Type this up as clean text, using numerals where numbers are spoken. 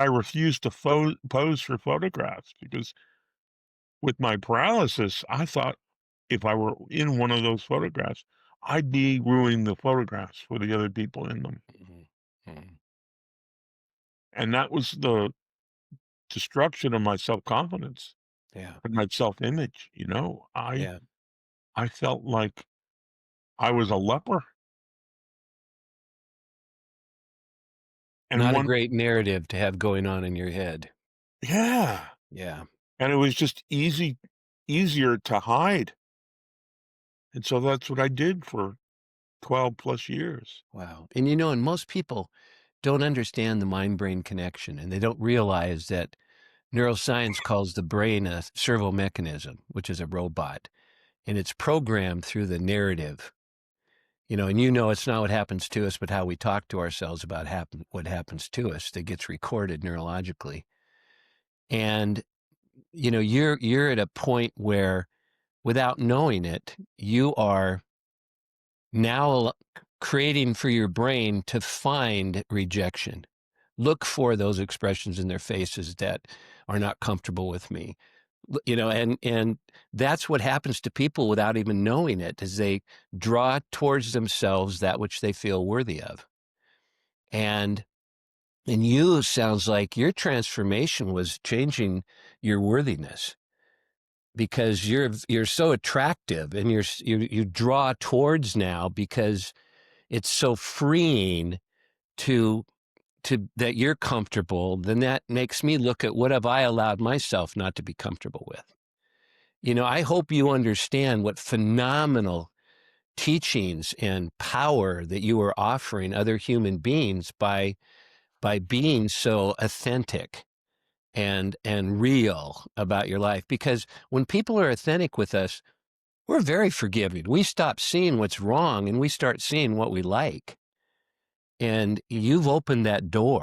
I refused to pose for photographs because with my paralysis, I thought if I were in one of those photographs, I'd be ruining the photographs for the other people in them. Mhm. Mhm. And that was the destruction of my self-confidence Yeah. and my self-image, you know? Yeah. I felt like I was a leper. And Not a one great narrative to have going on in your head. Yeah, Yeah. and it was just easier to hide, and so that's what I did for 12 plus years. Wow. And most people don't understand the mind-brain connection, and they don't realize that neuroscience calls the brain a servo mechanism, which is a robot, and it's programmed through the narrative. It's not what happens to us, but how we talk to ourselves about what happens to us that gets recorded neurologically. And you're at a point where, without knowing it, you are now creating for your brain to find rejection. Look for those expressions in their faces that are not comfortable with me. And that's what happens to people without even knowing it, is they draw towards themselves that which they feel worthy of. And you, sounds like your transformation was changing your worthiness, because you're so attractive, and you draw towards now because it's so freeing to that you're comfortable. Then that makes me look at, what have I allowed myself not to be comfortable with. I hope you understand what phenomenal teachings and power that you are offering other human beings by being so authentic and real about your life. Because when people are authentic with us, we're very forgiving. We stop seeing what's wrong and we start seeing what we like. And you've opened that door.